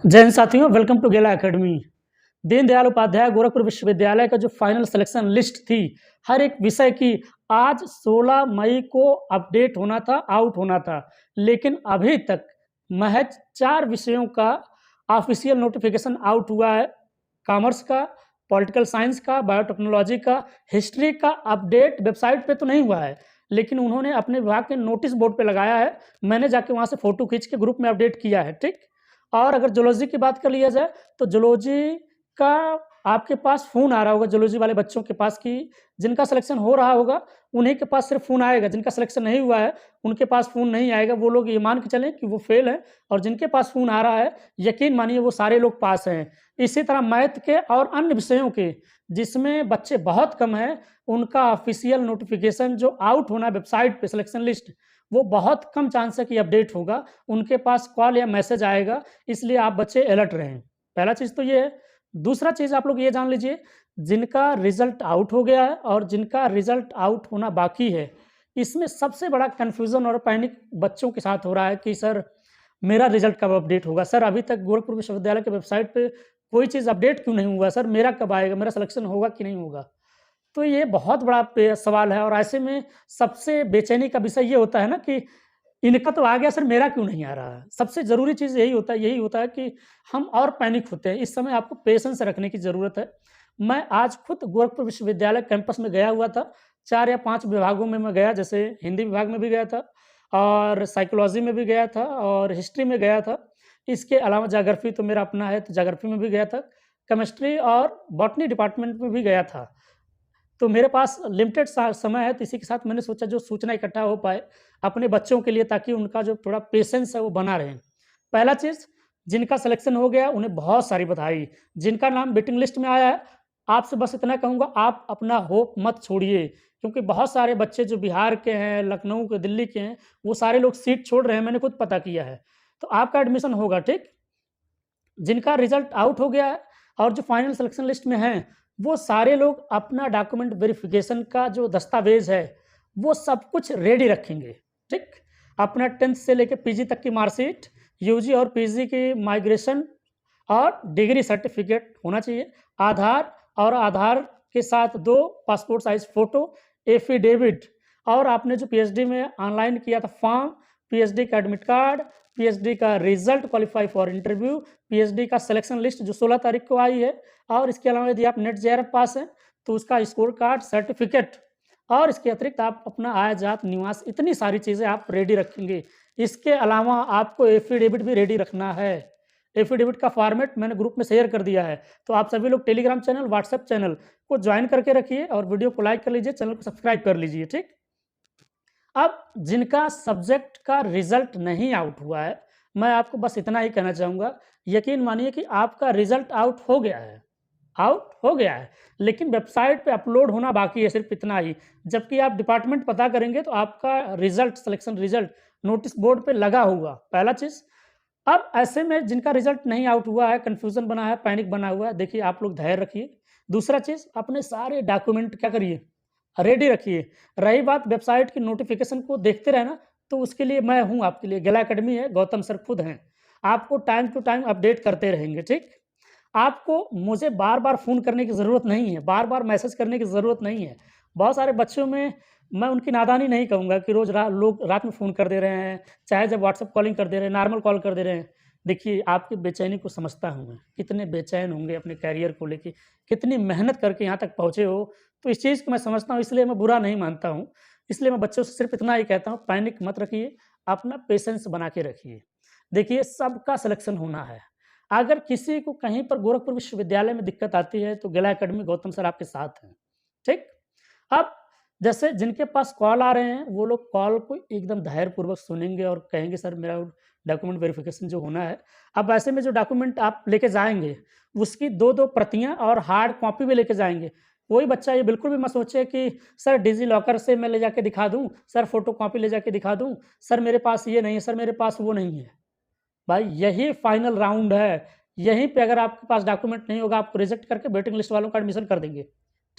जय हिंद साथियों, welcome to गेला एकेडमी। दीनदयाल उपाध्याय गोरखपुर विश्वविद्यालय का जो फाइनल सिलेक्शन लिस्ट थी हर एक विषय की, आज 16 मई को अपडेट होना था, आउट होना था, लेकिन अभी तक महज 4 विषयों का ऑफिशियल नोटिफिकेशन आउट हुआ है। कॉमर्स का, पॉलिटिकल साइंस का, बायोटेक्नोलॉजी का, हिस्ट्री का अपडेट वेबसाइट पे तो नहीं हुआ है, लेकिन उन्होंने अपने विभाग के नोटिस बोर्ड पे लगाया है। मैंने जाके वहाँ से फ़ोटो खींच के ग्रुप में अपडेट किया है, ठीक। और अगर जूलॉजी की बात कर लिया जाए तो जूलॉजी का आपके पास फ़ोन आ रहा होगा, जूलॉजी वाले बच्चों के पास, कि जिनका सिलेक्शन हो रहा होगा उन्हीं के पास सिर्फ फ़ोन आएगा, जिनका सिलेक्शन नहीं हुआ है उनके पास फ़ोन नहीं आएगा। वो लोग ये मान के चलें कि वो फेल हैं, और जिनके पास फ़ोन आ रहा है यकीन मानिए वो सारे लोग पास हैं। इसी तरह मैथ के और अन्य विषयों के जिसमें बच्चे बहुत कम हैं, उनका ऑफिशियल नोटिफिकेशन जो आउट होना वेबसाइट पे सिलेक्शन लिस्ट, वो बहुत कम चांस है कि अपडेट होगा, उनके पास कॉल या मैसेज आएगा। इसलिए आप बच्चे अलर्ट रहें। पहला चीज़ तो ये है। दूसरा चीज़ आप लोग ये जान लीजिए, जिनका रिज़ल्ट आउट हो गया है और जिनका रिज़ल्ट आउट होना बाकी है, इसमें सबसे बड़ा कन्फ्यूज़न और पैनिक बच्चों के साथ हो रहा है कि सर मेरा रिज़ल्ट कब अपडेट होगा? सर अभी तक गोरखपुर विश्वविद्यालय के वेबसाइट पे कोई चीज़ अपडेट क्यों नहीं हुआ? सर मेरा कब आएगा? मेरा सिलेक्शन होगा कि नहीं होगा? तो ये बहुत बड़ा सवाल है, और ऐसे में सबसे बेचैनी का विषय ये होता है ना कि इनका तो आ गया, सर मेरा क्यों नहीं आ रहा है? सबसे ज़रूरी चीज़ यही होता है कि हम और पैनिक होते हैं। इस समय आपको पेशेंस रखने की ज़रूरत है। मैं आज खुद गोरखपुर विश्वविद्यालय कैंपस में गया हुआ था। 4 या 5 विभागों में मैं गया, जैसे हिंदी विभाग में भी गया था और साइकोलॉजी में भी गया था और हिस्ट्री में गया था। इसके अलावा ज्योग्राफ़ी तो मेरा अपना है, तो ज्योग्राफ़ी में भी गया था। केमिस्ट्री और बॉटनी डिपार्टमेंट में भी गया था। तो मेरे पास लिमिटेड समय है, तो इसी के साथ मैंने सोचा जो सूचना इकट्ठा हो पाए अपने बच्चों के लिए, ताकि उनका जो थोड़ा पेशेंस है वो बना रहे। पहला चीज़, जिनका सिलेक्शन हो गया उन्हें बहुत सारी बधाई। जिनका नाम वेटिंग लिस्ट में आया है, आपसे बस इतना कहूँगा, आप अपना होप मत छोड़िए, क्योंकि बहुत सारे बच्चे जो बिहार के हैं, लखनऊ के, दिल्ली के हैं, वो सारे लोग सीट छोड़ रहे हैं। मैंने खुद पता किया है। तो आपका एडमिशन होगा, ठीक। जिनका रिज़ल्ट आउट हो गया है और जो फाइनल सिलेक्शन लिस्ट में हैं, वो सारे लोग अपना डॉक्यूमेंट वेरिफ़िकेशन का जो दस्तावेज़ है, वो सब कुछ रेडी रखेंगे, ठीक? अपना 10th से लेके पीजी तक की मार्कशीट, यूजी और पीजी की माइग्रेशन और डिग्री सर्टिफ़िकेट होना चाहिए। आधार और आधार के साथ 2 पासपोर्ट साइज़ फ़ोटो, एफ़िडेविट, और आपने जो पीएचडी में ऑनलाइन किया था फॉर्म, पीएचडी का एडमिट कार्ड, पीएचडी का result qualify for interview, PhD का सिलेक्शन लिस्ट जो 16 तारीख को आई है, और इसके अलावा यदि आप नेट जेआरएफ पास हैं, तो उसका स्कोर कार्ड, सर्टिफ़िकेट, और इसके अतिरिक्त आप अपना आय, जात, निवास, इतनी सारी चीज़ें आप रेडी रखेंगे। इसके अलावा आपको एफ़िडेविट भी रेडी रखना है। एफ़िडेविट का फ़ॉर्मेट मैंने ग्रुप में शेयर कर दिया है, तो आप सभी लोग टेलीग्राम चैनल, व्हाट्सएप चैनल को जॉइन करके रखिए और वीडियो को लाइक कर लीजिए, चैनल को सब्सक्राइब कर लीजिए, ठीक? अब जिनका सब्जेक्ट का रिज़ल्ट नहीं आउट हुआ है, मैं आपको बस इतना ही कहना चाहूँगा, यकीन मानिए कि आपका रिज़ल्ट आउट हो गया है, आउट हो गया है, लेकिन वेबसाइट पे अपलोड होना बाकी है, सिर्फ़ इतना ही। जबकि आप डिपार्टमेंट पता करेंगे तो आपका result, selection result notice board पे लगा होगा, पहला चीज़। अब ऐसे में जिनका रिज़ल्ट नहीं आउट हुआ है, कन्फ्यूज़न बना है, पैनिक बना हुआ है, देखिए आप लोग धैर्य रखिए। दूसरा चीज़, अपने सारे डॉक्यूमेंट क्या करिए, रेडी रखिए। रही बात वेबसाइट की नोटिफ़िकेशन को देखते रहना, तो उसके लिए मैं हूँ आपके लिए, गेला एकेडमी है, गौतम सर खुद हैं। आपको टाइम टू टाइम अपडेट करते रहेंगे, ठीक? आपको मुझे बार-बार फ़ोन करने की ज़रूरत नहीं है, बार-बार मैसेज करने की ज़रूरत नहीं है। बहुत सारे बच्चों में मैं उनकी नादानी नहीं कहूँगा कि रोज़ लोग रात में फ़ोन कर दे रहे हैं, चाहे जब व्हाट्सएप कॉलिंग कर दे रहे हैं, नॉर्मल कॉल कर दे रहे हैं। देखिए, आपकी बेचैनी को समझता हूँ मैं, कितने बेचैन होंगे अपने करियर को लेके, कितनी मेहनत करके यहाँ तक पहुँचे हो, तो इस चीज़ को मैं समझता हूँ, इसलिए मैं बुरा नहीं मानता हूँ। इसलिए मैं बच्चों से सिर्फ़ इतना ही कहता हूँ, पैनिक मत रखिए, अपना पेशेंस बना के रखिए। देखिए, सबका सिलेक्शन होना है। अगर किसी को कहीं पर गोरखपुर विश्वविद्यालय में दिक्कत आती है, तो गेला एकेडमी गौतम सर आपके साथ हैं, ठीक? अब जैसे जिनके पास कॉल आ रहे हैं, वो लोग कॉल को एकदम धैर्यपूर्वक सुनेंगे और कहेंगे सर मेरा डॉक्यूमेंट वेरिफ़िकेशन जो होना है। अब ऐसे में जो डॉक्यूमेंट आप लेके जाएँगे, उसकी 2-2 प्रतियाँ और हार्ड कॉपी भी लेके जाएँगे। कोई बच्चा ये बिल्कुल भी मत सोचे कि सर डिजिलॉकर से मैं ले जाके दिखा दूँ, सर फ़ोटोकॉपी ले जाके दिखा दूँ, सर मेरे पास ये नहीं है, सर मेरे पास वो नहीं है। भाई यही फाइनल राउंड है, यहीं पे अगर आपके पास डॉक्यूमेंट नहीं होगा, आपको रिजेक्ट करके वेटिंग लिस्ट वालों का एडमिशन कर देंगे,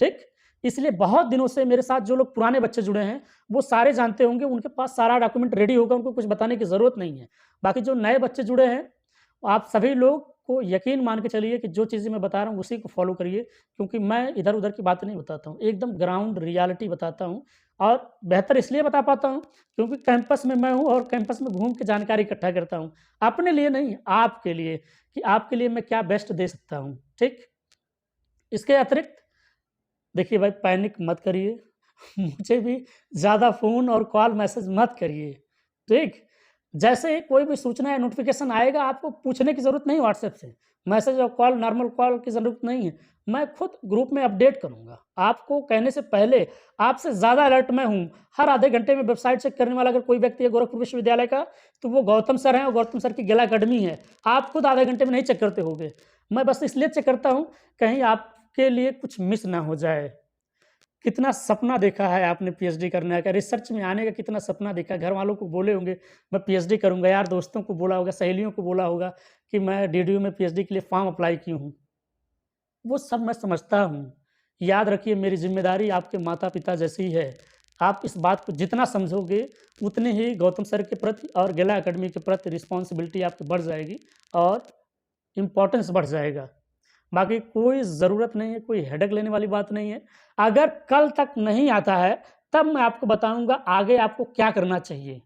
ठीक? इसलिए बहुत दिनों से मेरे साथ जो लोग पुराने बच्चे जुड़े हैं, वो सारे जानते होंगे, उनके पास सारा डॉक्यूमेंट रेडी होगा, उनको कुछ बताने की ज़रूरत नहीं है। बाकी जो नए बच्चे जुड़े हैं, आप सभी लोग आपको यकीन मान के चलिए कि जो चीज़ें मैं बता रहा हूँ उसी को फ़ॉलो करिए, क्योंकि मैं इधर-उधर की बातें नहीं बताता हूँ, एकदम ग्राउंड रियलिटी बताता हूँ और बेहतर इसलिए बता पाता हूँ क्योंकि कैंपस में मैं हूँ और कैंपस में घूम के जानकारी इकट्ठा करता हूँ। अपने लिए नहीं, आपके लिए, कि आपके लिए मैं क्या बेस्ट दे सकता हूँ, ठीक? इसके अतिरिक्त देखिए भाई, पैनिक मत करिए, मुझे भी ज़्यादा फ़ोन और कॉल मैसेज मत करिए, ठीक? जैसे ही कोई भी सूचना या नोटिफ़िकेशन आएगा, आपको पूछने की ज़रूरत नहीं व्हाट्सएप से, मैसेज और कॉल, नॉर्मल कॉल की ज़रूरत नहीं है। मैं खुद ग्रुप में अपडेट करूँगा। आपको कहने से पहले आपसे ज़्यादा अलर्ट मैं हूँ। हर आधे घंटे में वेबसाइट चेक करने वाला अगर कोई व्यक्ति है गोरखपुर विश्वविद्यालय का, तो वो गौतम सर हैं और गौतम सर की गेला अकेडमी है। आप खुद आधे घंटे में नहीं चेक करते होंगे। मैं बस इसलिए चेक करता हूँ, कहीं आपके लिए कुछ मिस ना हो जाए। कितना सपना देखा है आपने पीएचडी करने का, रिसर्च में आने का कितना सपना देखा है, घरवालों को बोले होंगे मैं पीएचडी करूँगा, यार दोस्तों को बोला होगा, सहेलियों को बोला होगा कि मैं डीडीयू में पीएचडी के लिए फॉर्म अप्लाई की हूँ। वो सब मैं समझता हूँ। याद रखिए, मेरी ज़िम्मेदारी आपके माता-पिता जैसी ही है। आप इस बात को जितना समझोगे, उतनी ही गौतम सर के प्रति और गेला अकेडमी के प्रति रिस्पॉन्सिबिलिटी आपकी बढ़ जाएगी और इम्पोर्टेंस बढ़ जाएगा। बाकी कोई ज़रूरत नहीं है, कोई हेडेक लेने वाली बात नहीं है। अगर कल तक नहीं आता है, तब मैं आपको बताऊँगा आगे आपको क्या करना चाहिए।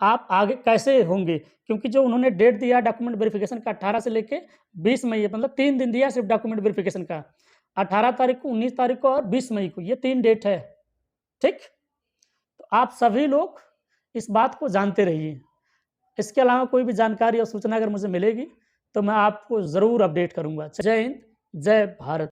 आप आगे कैसे होंगे, क्योंकि जो उन्होंने डेट दिया डॉक्यूमेंट वेरिफ़िकेशन का 18 से लेके 20 मई है, मतलब 3 दिन दिया सिर्फ़ डॉक्यूमेंट वेरिफ़िकेशन का। 18 तारीख को, 19 तारीख को और 20 मई को, ये 3 डेट है, ठीक? तो आप सभी लोग इस बात को जानते रहिए। इसके अलावा कोई भी जानकारी और सूचना अगर मुझे मिलेगी, तो मैं आपको ज़रूर अपडेट करूँगा। जय हिंद, जय भारत।